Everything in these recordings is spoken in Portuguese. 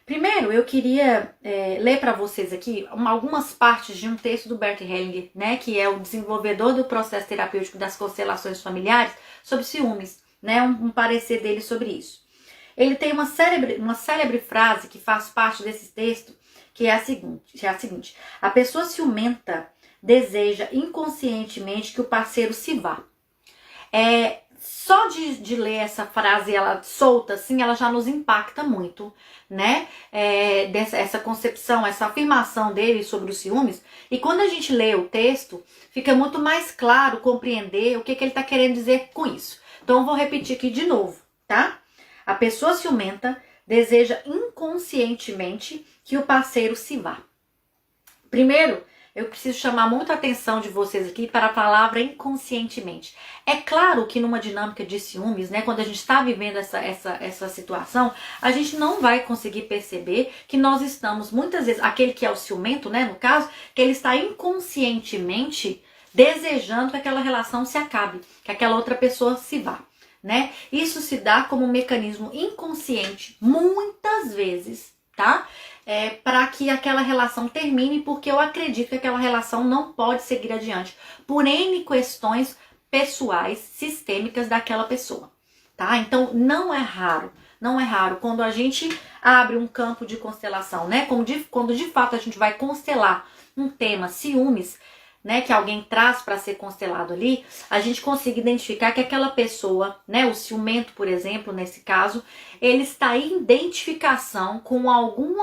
Primeiro, eu queria ler para vocês aqui algumas partes de um texto do Bert Hellinger, né, que é o desenvolvedor do processo terapêutico das constelações familiares, sobre ciúmes, né, um parecer dele sobre isso. Ele tem uma célebre frase que faz parte desse texto, que é a seguinte: a pessoa ciumenta deseja inconscientemente que o parceiro se vá. Só de ler essa frase, ela solta assim, ela já nos impacta muito, né? Essa concepção, essa afirmação dele sobre os ciúmes. E quando a gente lê o texto, fica muito mais claro compreender o que ele está querendo dizer com isso. Então eu vou repetir aqui de novo, tá? A pessoa ciumenta deseja inconscientemente que o parceiro se vá. Primeiro, eu preciso chamar muita atenção de vocês aqui para a palavra inconscientemente. É claro que numa dinâmica de ciúmes, né, quando a gente está vivendo essa situação, a gente não vai conseguir perceber que nós estamos, muitas vezes, aquele que é o ciumento, né, no caso, que ele está inconscientemente desejando que aquela relação se acabe, que aquela outra pessoa se vá, né? Isso se dá como um mecanismo inconsciente, muitas vezes, tá? Para que aquela relação termine, porque eu acredito que aquela relação não pode seguir adiante por N questões pessoais, sistêmicas daquela pessoa, tá? Então não é raro quando a gente abre um campo de constelação, né? Quando de fato a gente vai constelar um tema ciúmes, né, que alguém traz para ser constelado ali, a gente consiga identificar que aquela pessoa, né, o ciumento, por exemplo, nesse caso, ele está em identificação com algum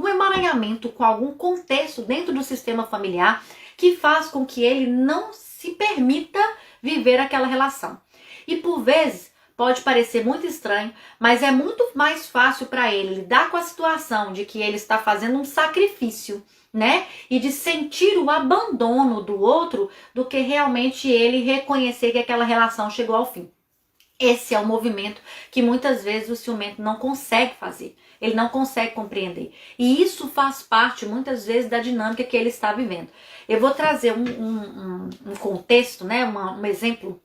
emaranhamento, com algum contexto dentro do sistema familiar que faz com que ele não se permita viver aquela relação. E por vezes pode parecer muito estranho, mas é muito mais fácil para ele lidar com a situação de que ele está fazendo um sacrifício, né? E de sentir o abandono do outro do que realmente ele reconhecer que aquela relação chegou ao fim. Esse é o movimento que muitas vezes o ciumento não consegue fazer. Ele não consegue compreender. E isso faz parte, muitas vezes, da dinâmica que ele está vivendo. Eu vou trazer um contexto, né, um exemplo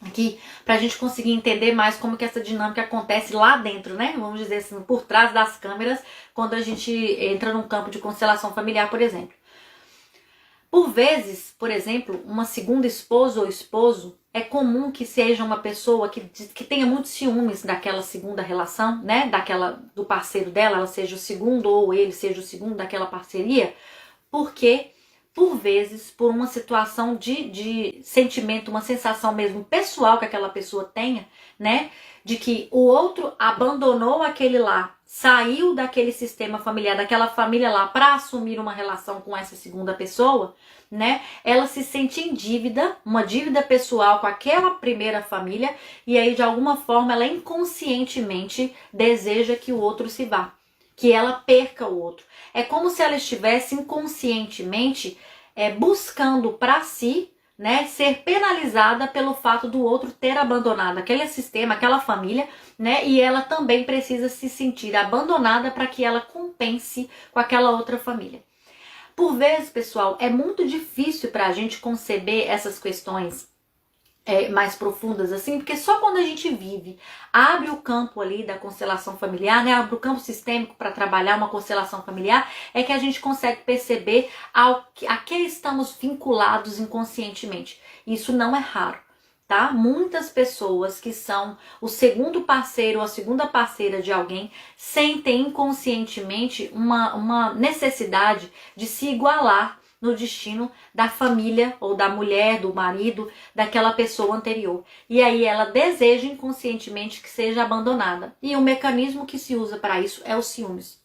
aqui, para a gente conseguir entender mais como que essa dinâmica acontece lá dentro, né? Vamos dizer assim, por trás das câmeras, quando a gente entra num campo de constelação familiar, por exemplo. Por vezes, por exemplo, uma segunda esposa ou esposo, é comum que seja uma pessoa que tenha muitos ciúmes daquela segunda relação, né? Do parceiro dela, ela seja o segundo ou ele seja o segundo daquela parceria, porque por vezes, por uma situação de sentimento, uma sensação mesmo pessoal que aquela pessoa tenha, né? De que o outro abandonou aquele lá, saiu daquele sistema familiar, daquela família lá, para assumir uma relação com essa segunda pessoa, né? Ela se sente em dívida, uma dívida pessoal com aquela primeira família, e aí de alguma forma ela inconscientemente deseja que o outro se vá, que ela perca o outro. É como se ela estivesse inconscientemente buscando para si, né, ser penalizada pelo fato do outro ter abandonado aquele sistema, aquela família, né, e ela também precisa se sentir abandonada para que ela compense com aquela outra família. Por vezes, pessoal, é muito difícil para a gente conceber essas questões mais profundas assim, porque só quando a gente vive, abre o campo ali da constelação familiar, né, abre o campo sistêmico para trabalhar uma constelação familiar, é que a gente consegue perceber a que estamos vinculados inconscientemente. Isso não é raro, tá? Muitas pessoas que são o segundo parceiro ou a segunda parceira de alguém sentem inconscientemente uma necessidade de se igualar no destino da família ou da mulher, do marido, daquela pessoa anterior. E aí ela deseja inconscientemente que seja abandonada. E o mecanismo que se usa para isso é os ciúmes.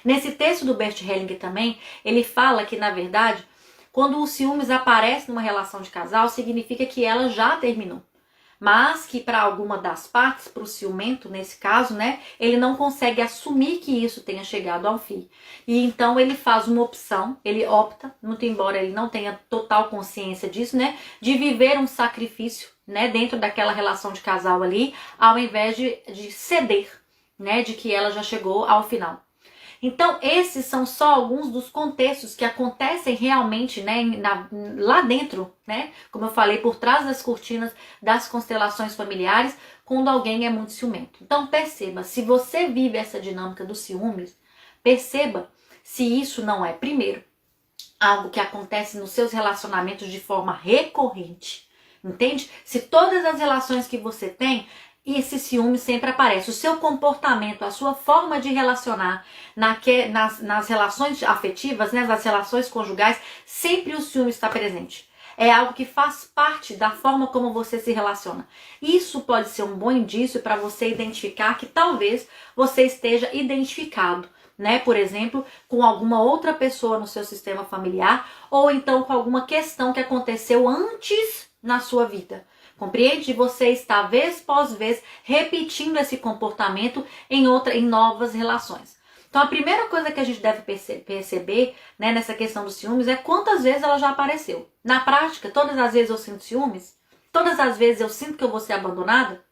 Nesse texto do Bert Hellinger também, ele fala que, na verdade, quando os ciúmes aparecem numa relação de casal, significa que ela já terminou. Mas que para alguma das partes, para o ciumento nesse caso, né, ele não consegue assumir que isso tenha chegado ao fim. E então ele faz uma opção, ele opta, muito embora ele não tenha total consciência disso, né, de viver um sacrifício, né, dentro daquela relação de casal ali, ao invés de ceder, né, de que ela já chegou ao final. Então, esses são só alguns dos contextos que acontecem realmente, né, lá dentro, né, como eu falei, por trás das cortinas das constelações familiares, quando alguém é muito ciumento. Então, perceba, se você vive essa dinâmica dos ciúmes, perceba se isso não é, primeiro, algo que acontece nos seus relacionamentos de forma recorrente, entende? Se todas as relações que você tem, esse ciúme sempre aparece. O seu comportamento, a sua forma de relacionar nas relações afetivas, né, nas relações conjugais, sempre o ciúme está presente. É algo que faz parte da forma como você se relaciona. Isso pode ser um bom indício para você identificar que talvez você esteja identificado, né? Por exemplo, com alguma outra pessoa no seu sistema familiar, ou então com alguma questão que aconteceu antes na sua vida. Compreende? Você está, vez após vez, repetindo esse comportamento em novas relações. Então, a primeira coisa que a gente deve perceber, né, nessa questão dos ciúmes é quantas vezes ela já apareceu. Na prática, todas as vezes eu sinto ciúmes? Todas as vezes eu sinto que eu vou ser abandonada?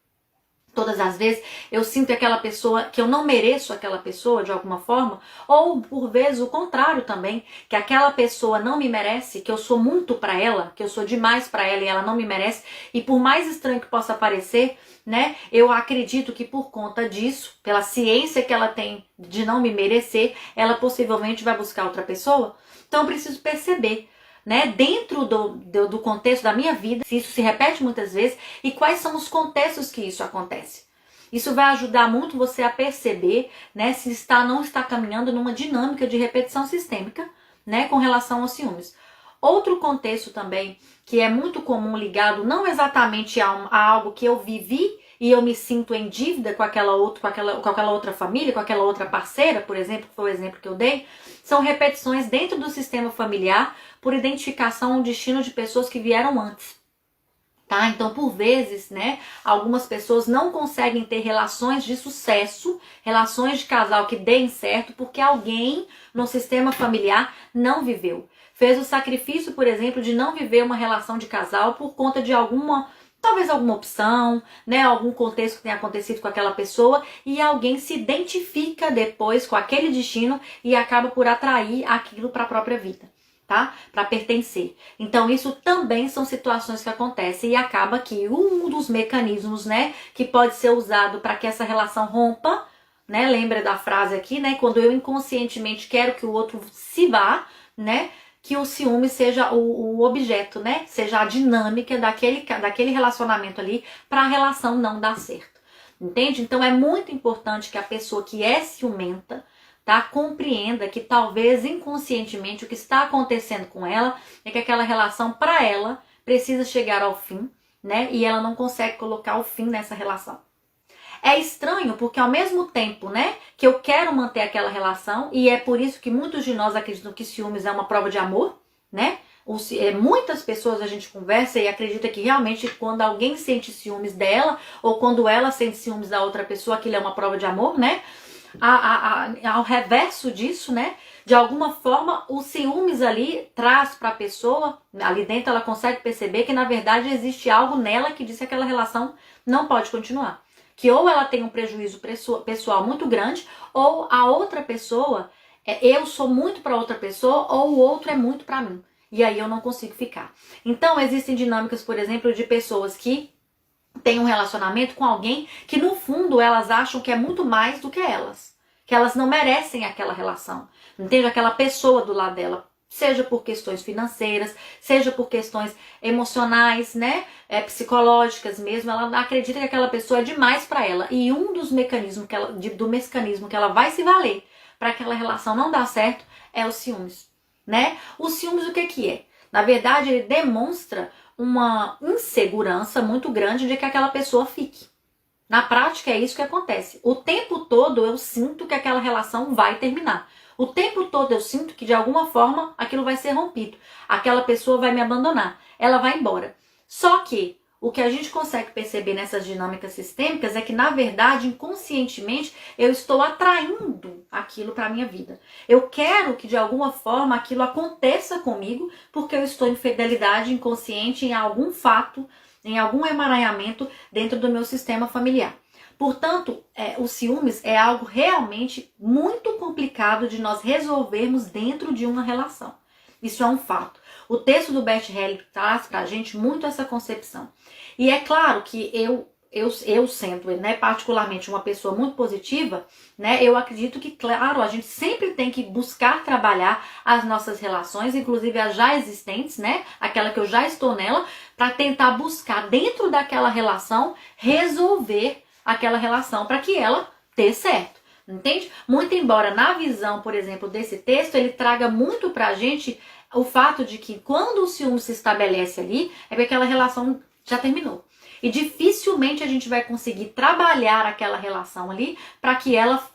Todas as vezes eu sinto aquela pessoa, que eu não mereço aquela pessoa de alguma forma, ou por vezes o contrário também, que aquela pessoa não me merece, que eu sou muito para ela, que eu sou demais para ela e ela não me merece, e por mais estranho que possa parecer, né, eu acredito que por conta disso, pela ciência que ela tem de não me merecer, ela possivelmente vai buscar outra pessoa. Então eu preciso perceber, né, dentro do contexto da minha vida, se isso se repete muitas vezes e quais são os contextos que isso acontece. Isso vai ajudar muito você a perceber, né, se não está caminhando numa dinâmica de repetição sistêmica, né, com relação aos ciúmes. Outro contexto também que é muito comum ligado não exatamente a algo que eu vivi e eu me sinto em dívida com aquela outra família, com aquela outra parceira, por exemplo, que foi o exemplo que eu dei, são repetições dentro do sistema familiar por identificação ao destino de pessoas que vieram antes. Tá? Então, por vezes, né, algumas pessoas não conseguem ter relações de sucesso, relações de casal que deem certo, porque alguém no sistema familiar não viveu. Fez o sacrifício, por exemplo, de não viver uma relação de casal por conta de talvez alguma opção, né, algum contexto que tenha acontecido com aquela pessoa, e alguém se identifica depois com aquele destino e acaba por atrair aquilo para a própria vida, tá? Para pertencer. Então isso também são situações que acontecem e acaba que um dos mecanismos, né, que pode ser usado para que essa relação rompa, né, lembra da frase aqui, né, quando eu inconscientemente quero que o outro se vá, né, que o ciúme seja o objeto, né? Seja a dinâmica daquele relacionamento ali para a relação não dar certo. Entende? Então é muito importante que a pessoa que é ciumenta, tá, compreenda que talvez inconscientemente o que está acontecendo com ela é que aquela relação para ela precisa chegar ao fim, né? E ela não consegue colocar o fim nessa relação. É estranho porque ao mesmo tempo, né, que eu quero manter aquela relação, e é por isso que muitos de nós acreditam que ciúmes é uma prova de amor, né? Muitas pessoas a gente conversa e acredita que realmente quando alguém sente ciúmes dela, ou quando ela sente ciúmes da outra pessoa, aquilo é uma prova de amor, né? Ao reverso disso, né, de alguma forma o ciúmes ali traz para a pessoa, ali dentro ela consegue perceber que na verdade existe algo nela que diz que aquela relação não pode continuar. Que ou ela tem um prejuízo pessoal muito grande, ou a outra pessoa, eu sou muito para outra pessoa, ou o outro é muito para mim. E aí eu não consigo ficar. Então existem dinâmicas, por exemplo, de pessoas que têm um relacionamento com alguém que no fundo elas acham que é muito mais do que elas. Que elas não merecem aquela relação. Entende? Aquela pessoa do lado dela. Seja por questões financeiras, seja por questões emocionais, né, psicológicas mesmo, ela acredita que aquela pessoa é demais para ela. E um dos mecanismos que ela vai se valer para aquela relação não dar certo é o ciúmes, né? O ciúmes o que é? Na verdade, ele demonstra uma insegurança muito grande de que aquela pessoa fique. Na prática é isso que acontece. O tempo todo eu sinto que aquela relação vai terminar. O tempo todo eu sinto que de alguma forma aquilo vai ser rompido. Aquela pessoa vai me abandonar. Ela vai embora. Só que o que a gente consegue perceber nessas dinâmicas sistêmicas é que, na verdade, inconscientemente, eu estou atraindo aquilo para a minha vida. Eu quero que, de alguma forma, aquilo aconteça comigo porque eu estou em fidelidade inconsciente em algum fato, em algum emaranhamento dentro do meu sistema familiar. Portanto, o ciúmes é algo realmente muito complicado de nós resolvermos dentro de uma relação. Isso é um fato. O texto do Bert Hellinger traz pra gente muito essa concepção. E é claro que eu sendo, né, particularmente uma pessoa muito positiva, né, eu acredito que, claro, a gente sempre tem que buscar trabalhar as nossas relações, inclusive as já existentes, né, aquela que eu já estou nela, para tentar buscar dentro daquela relação resolver aquela relação para que ela dê certo. Entende? Muito embora na visão, por exemplo, desse texto, ele traga muito pra gente o fato de que quando o ciúme se estabelece ali, é porque aquela relação já terminou. E dificilmente a gente vai conseguir trabalhar aquela relação ali para que ela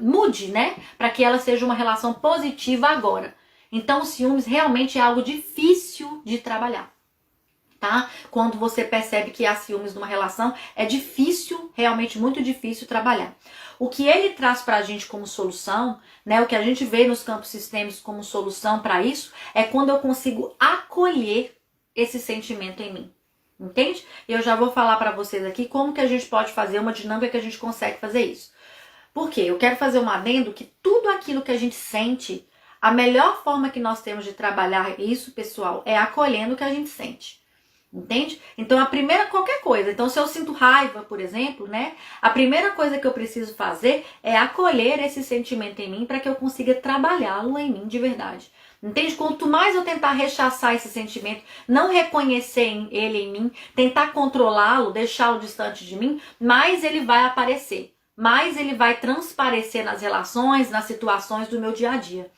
mude, né? Para que ela seja uma relação positiva agora. Então, o ciúmes realmente é algo difícil de trabalhar. Tá? Quando você percebe que há ciúmes numa relação, é difícil, realmente muito difícil trabalhar. O que ele traz pra gente como solução, né, o que a gente vê nos campos sistêmicos como solução para isso, é quando eu consigo acolher esse sentimento em mim. Entende? E eu já vou falar para vocês aqui como que a gente pode fazer uma dinâmica que a gente consegue fazer isso. Por quê? Eu quero fazer um adendo que tudo aquilo que a gente sente, a melhor forma que nós temos de trabalhar isso, pessoal, é acolhendo o que a gente sente. Entende? Então a primeira qualquer coisa, então se eu sinto raiva, por exemplo, né, a primeira coisa que eu preciso fazer é acolher esse sentimento em mim para que eu consiga trabalhá-lo em mim de verdade. Entende? Quanto mais eu tentar rechaçar esse sentimento, não reconhecer ele em mim, tentar controlá-lo, deixá-lo distante de mim, mais ele vai aparecer, mais ele vai transparecer nas relações, nas situações do meu dia a dia.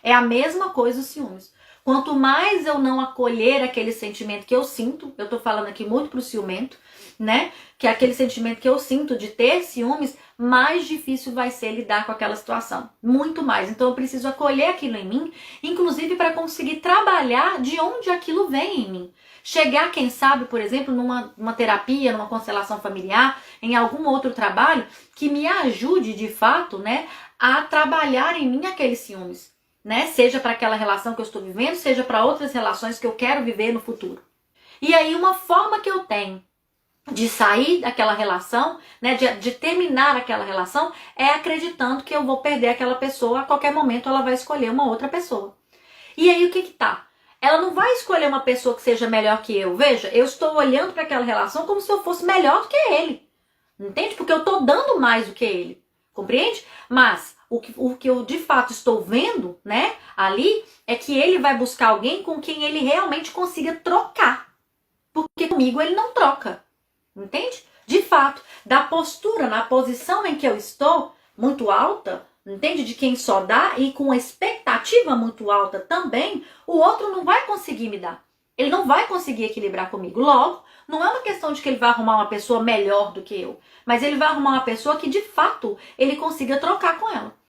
É a mesma coisa os ciúmes. Quanto mais eu não acolher aquele sentimento que eu sinto, eu tô falando aqui muito pro ciumento, né? Que é aquele sentimento que eu sinto de ter ciúmes, mais difícil vai ser lidar com aquela situação. Muito mais. Então eu preciso acolher aquilo em mim, inclusive para conseguir trabalhar de onde aquilo vem em mim. Chegar, quem sabe, por exemplo, numa terapia, numa constelação familiar, em algum outro trabalho, que me ajude de fato, né, a trabalhar em mim aqueles ciúmes. Né? Seja para aquela relação que eu estou vivendo, seja para outras relações que eu quero viver no futuro. E aí uma forma que eu tenho de sair daquela relação, né, de terminar aquela relação, é acreditando que eu vou perder aquela pessoa, a qualquer momento ela vai escolher uma outra pessoa. E aí o que tá? Ela não vai escolher uma pessoa que seja melhor que eu. Veja, eu estou olhando para aquela relação como se eu fosse melhor do que ele. Entende? Porque eu estou dando mais do que ele. Compreende? Mas o que eu de fato estou vendo, né, ali, é que ele vai buscar alguém com quem ele realmente consiga trocar. Porque comigo ele não troca. Entende? De fato, da postura, na posição em que eu estou, muito alta, entende? De quem só dá e com expectativa muito alta também, o outro não vai conseguir me dar. Ele não vai conseguir equilibrar comigo. Logo, não é uma questão de que ele vai arrumar uma pessoa melhor do que eu, mas ele vai arrumar uma pessoa que de fato ele consiga trocar com ela.